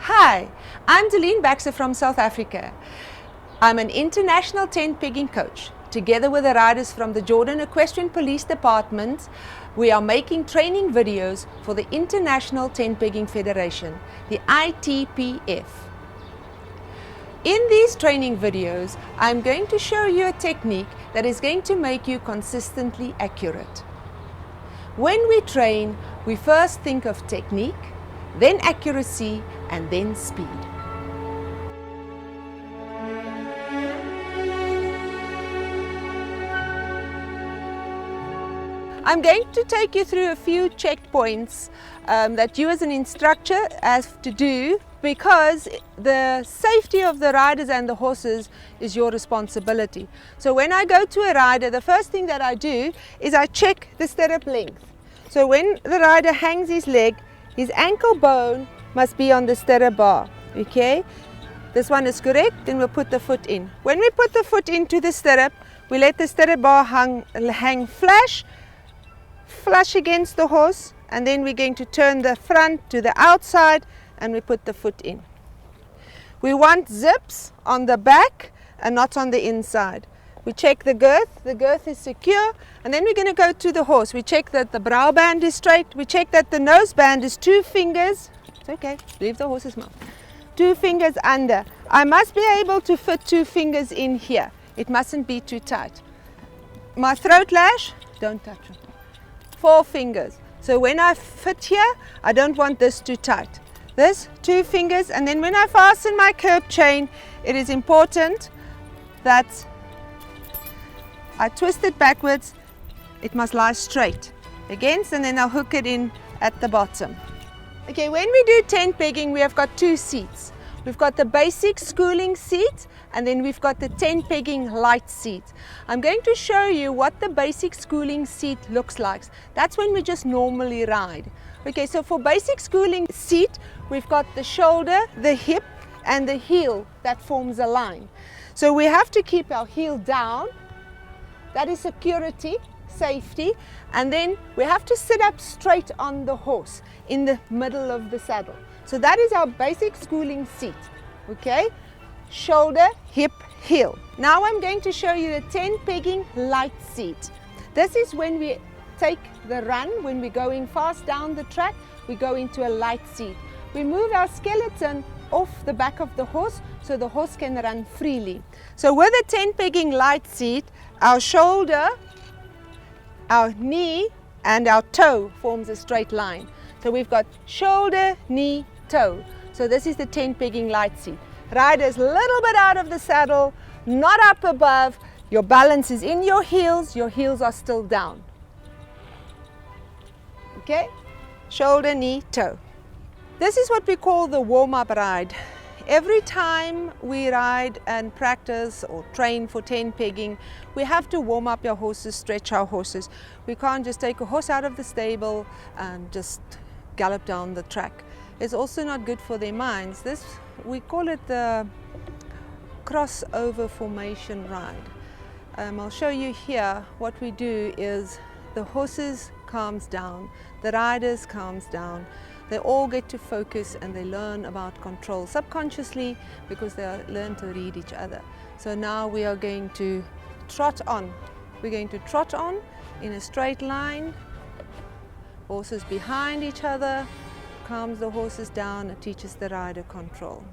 Hi, I'm Deline Baxter from South Africa. I'm an international tent pegging coach. Together with the riders from the Jordan Equestrian Police Department, we are making training videos for the International Tent Pegging Federation, the ITPF. In these training videos, I'm going to show you a technique that is going to make you consistently accurate. When we train, we first think of technique, then accuracy, and then speed. I'm going to take you through a few checkpoints that you as an instructor have to do, because the safety of the riders and the horses is your responsibility. So when I go to a rider, the first thing that I do is I check the stirrup length. So when the rider hangs his leg, his ankle bone must be on the stirrup bar. Okay, this one is correct. Then we'll put the foot in. When we put the foot into the stirrup, we let the stirrup bar hang flush against the horse, and then we're going to turn the front to the outside and we put the foot in. We want zips on the back and not on the inside. We check the girth is secure, and then we're going to go to the horse. We check that the brow band is straight, we check that the nose band is 2 fingers, it's okay, leave the horse's mouth, 2 fingers under. I must be able to fit 2 fingers in here, it mustn't be too tight. My throat lash, don't touch it, 4 fingers. So when I fit here, I don't want this too tight. This, 2 fingers, and then when I fasten my curb chain, it is important that I twist it backwards. It must lie straight against, and then I'll hook it in at the bottom. Okay, when we do tent pegging, we have got 2 seats. We've got the basic schooling seat, and then we've got the tent pegging light seat. I'm going to show you what the basic schooling seat looks like. That's when we just normally ride. Okay, so for basic schooling seat, we've got the shoulder, the hip, and the heel that forms a line. So we have to keep our heel down. That is security, safety. And then we have to sit up straight on the horse in the middle of the saddle. So that is our basic schooling seat. Okay, shoulder, hip, heel. Now I'm going to show you the tent pegging light seat. This is when we take the run, when we're going fast down the track, we go into a light seat. We move our skeleton off the back of the horse so the horse can run freely. So with the tent pegging light seat, our shoulder, our knee, and our toe forms a straight line. So we've got shoulder, knee, toe. So this is the tent pegging light seat. Riders a little bit out of the saddle, not up above. Your balance is in your heels are still down. Okay, shoulder, knee, toe. This is what we call the warm-up ride. Every time we ride and practice or train for tent pegging, we have to warm up our horses, stretch our horses. We can't just take a horse out of the stable and just gallop down the track. It's also not good for their minds. This, we call it the crossover formation ride. I'll show you here. What we do is the horses calms down, the riders calms down, they all get to focus and they learn about control subconsciously because they learn to read each other. So now we are going to trot on. We're going to trot on in a straight line, horses behind each other, calms the horses down and teaches the rider control.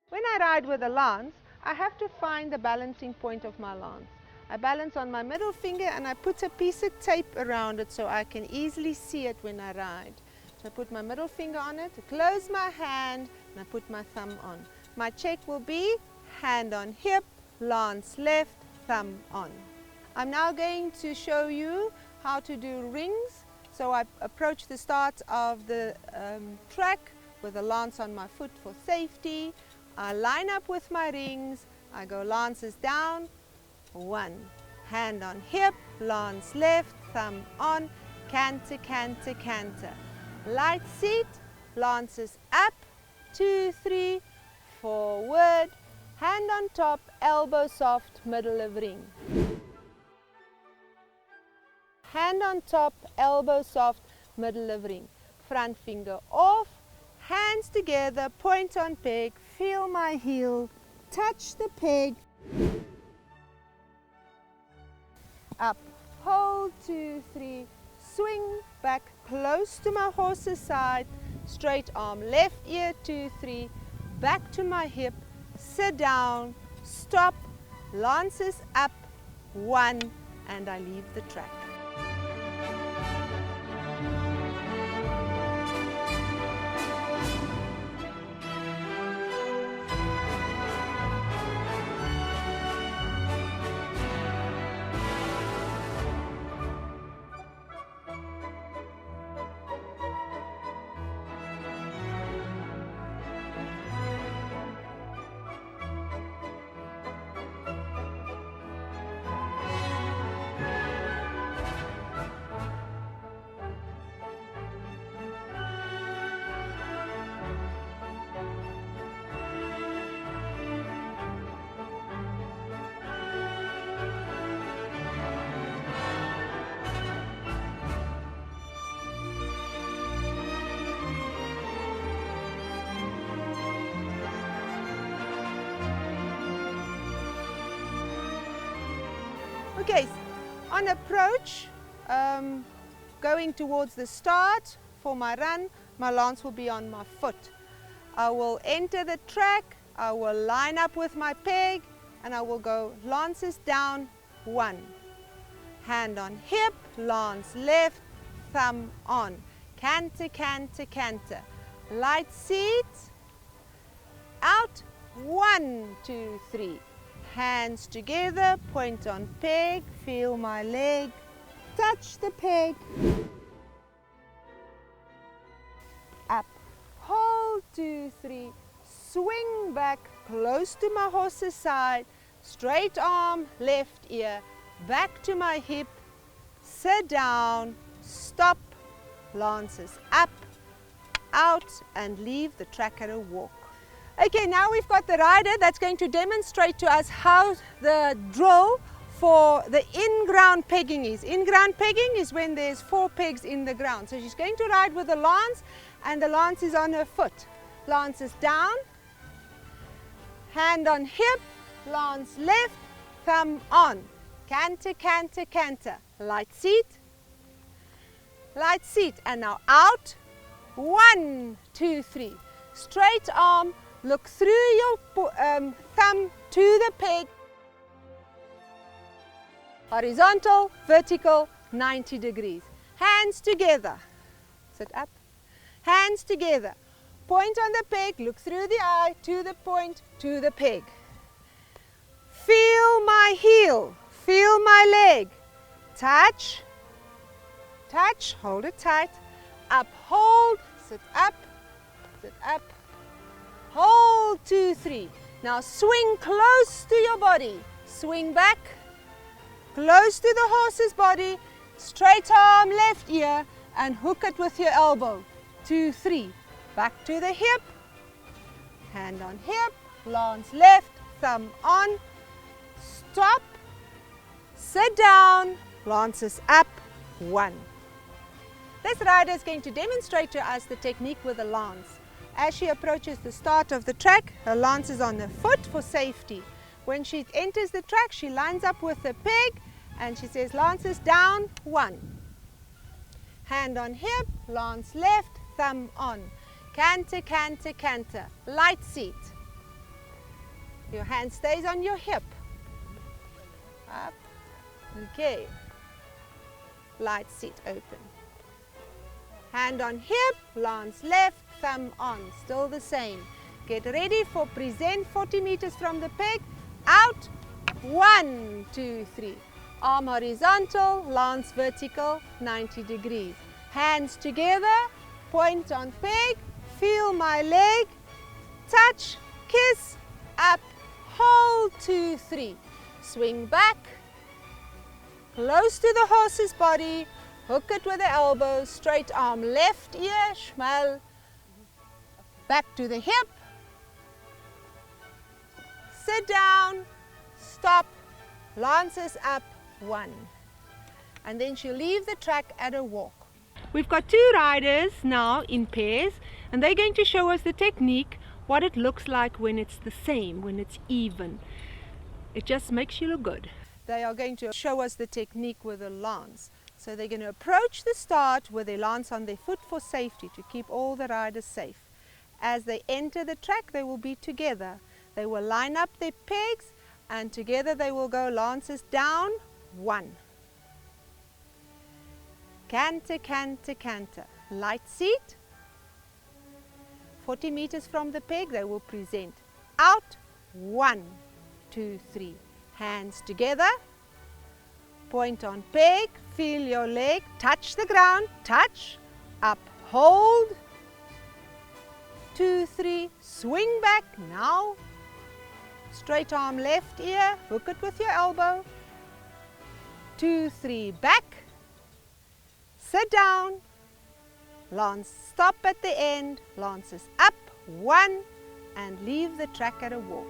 When I ride with a lance, I have to find the balancing point of my lance. I balance on my middle finger and I put a piece of tape around it so I can easily see it when I ride. So I put my middle finger on it, close my hand, and I put my thumb on. My check will be hand on hip, lance left, thumb on. I'm now going to show you how to do rings. So I approach the start of the track with a lance on my foot for safety. I line up with my rings, I go lances down, 1, hand on hip, lance left, thumb on, canter, canter, canter. Light seat, lances up, 2, 3, forward, hand on top, elbow soft, middle of ring. Hand on top, elbow soft, middle of ring. Front finger off, hands together, point on peg, feel my heel, touch the peg, up, hold, 2, 3, swing back close to my horse's side, straight arm, left ear, 2, 3, back to my hip, sit down, stop, lances up, 1, and I leave the track. Okay, on approach, going towards the start for my run, my lance will be on my foot. I will enter the track, I will line up with my peg, and I will go lances down, 1. Hand on hip, lance left, thumb on. Canter, canter, canter. Light seat, out, 1, 2, 3. Hands together, point on peg, feel my leg, touch the peg, up, hold, 2, 3, swing back close to my horse's side, straight arm, left ear, back to my hip, sit down, stop, lances up, out, and leave the track at a walk. Okay, now we've got the rider that's going to demonstrate to us how the drill for the in-ground pegging is. In-ground pegging is when there's 4 pegs in the ground. So she's going to ride with the lance and the lance is on her foot. Lance is down, hand on hip, lance left, thumb on. Canter, canter, canter. Light seat, and now out, 1, 2, 3. Straight arm, look through your thumb to the peg. Horizontal, vertical, 90 degrees. Hands together. Sit up. Hands together. Point on the peg, look through the eye, to the point, to the peg. Feel my heel. Feel my leg. Touch. Touch. Hold it tight. Up, hold. Sit up. Sit up. Hold, 2, 3. Now swing close to your body. Swing back, close to the horse's body. Straight arm, left ear, and hook it with your elbow. 2, 3. Back to the hip. Hand on hip, lance left, thumb on. Stop. Sit down, lances up, 1. This rider is going to demonstrate to us the technique with the lance. As she approaches the start of the track, her lance is on her foot for safety. When she enters the track, she lines up with the peg and she says lances down, 1. Hand on hip, lance left, thumb on. Canter, canter, canter. Light seat. Your hand stays on your hip. Up. Okay. Light seat open. Hand on hip, lance left, thumb on. Still the same. Get ready for present 40 meters from the peg. Out. 1, 2, 3. Arm horizontal, lance vertical, 90 degrees. Hands together, point on peg, feel my leg, touch, kiss, up, hold, 2, 3. Swing back, close to the horse's body, hook it with the elbow, straight arm, left ear, schmal, back to the hip, sit down, stop, lances up, 1. And then she'll leave the track at a walk. We've got 2 riders now in pairs, and they're going to show us the technique, what it looks like when it's the same, when it's even. It just makes you look good. They are going to show us the technique with a lance. So they're going to approach the start with their lance on their foot for safety, to keep all the riders safe. As they enter the track, they will be together. They will line up their pegs, and together they will go lances down, 1. Canter, canter, canter. Light seat. 40 meters from the peg, they will present. Out, 1, 2, 3. Hands together. Point on peg, feel your leg, touch the ground, touch, up, hold. 2, 3, swing back, now. Straight arm left ear, hook it with your elbow. 2, 3, back. Sit down, lance stop at the end, lances up, 1, and leave the track at a walk.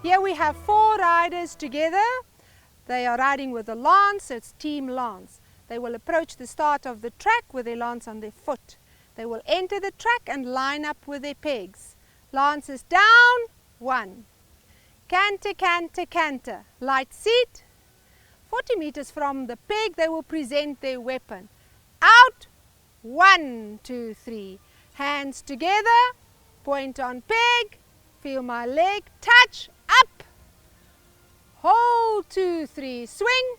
Here we have 4 riders together. They are riding with a lance, so it's team lance. They will approach the start of the track with their lance on their foot. They will enter the track and line up with their pegs. Lances down, 1. Canter, canter, canter. Light seat. 40 meters from the peg, they will present their weapon. Out, 1, 2, 3. Hands together, point on peg, feel my leg, touch, up, hold, 2, 3, swing,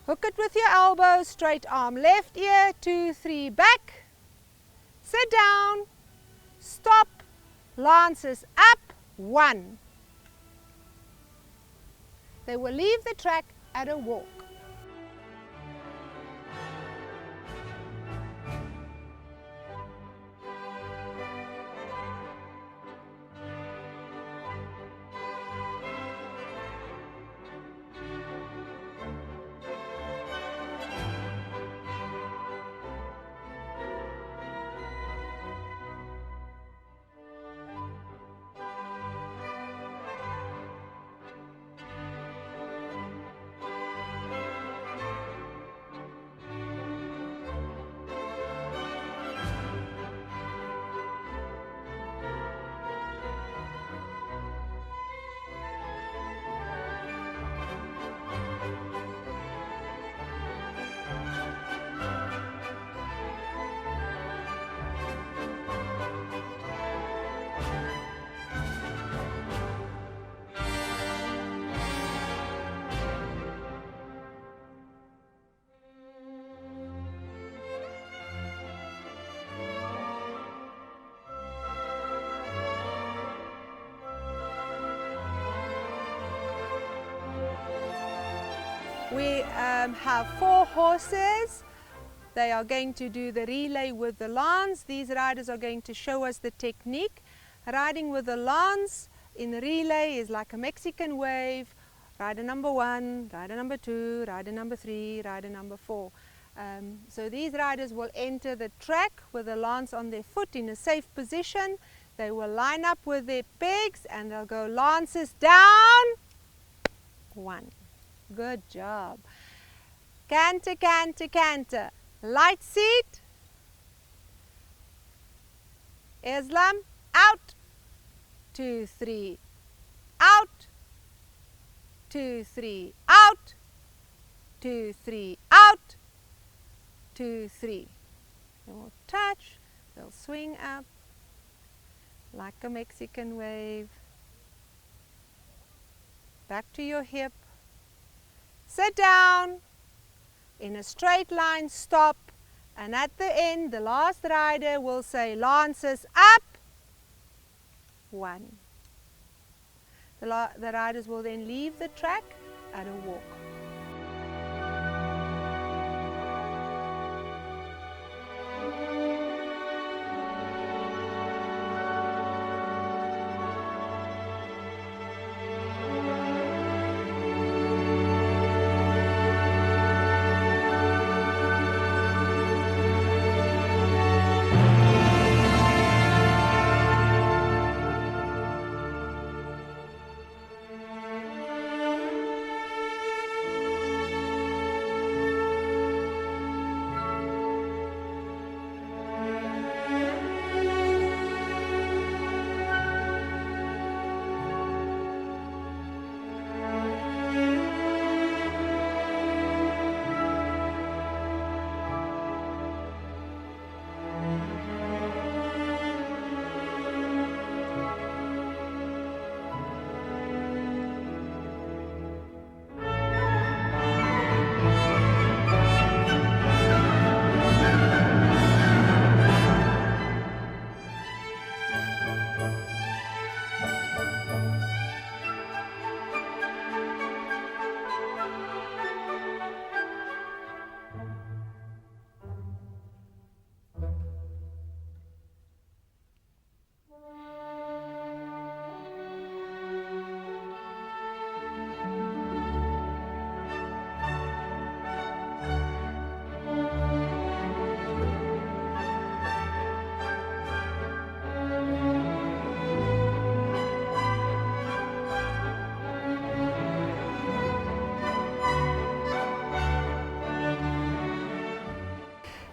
hook it with your elbow, straight arm left ear, 2, 3, back, sit down, stop, lances up, 1. They will leave the track at a walk. have 4 horses. They are going to do the relay with the lance. These riders are going to show us the technique. Riding with the lance in the relay is like a Mexican wave. Rider number 1, rider number 2, rider number 3, rider number 4. So these riders will enter the track with the lance on their foot in a safe position. They will line up with their pegs and they'll go lances down. 1. Good job. Canter, canter, canter. Light seat. Islam, out. 2, 3. Out. 2, 3. Out. 2, 3. Out. 2, 3. They will touch. They'll swing up like a Mexican wave. Back to your hip. Sit down. In a straight line, stop, and at the end, the last rider will say, lances up, 1. The riders will then leave the track at a walk.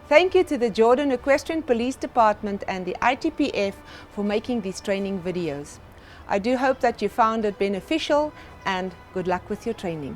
Thank you to the Jordan Equestrian Police Department and the ITPF for making these training videos. I do hope that you found it beneficial, and good luck with your training.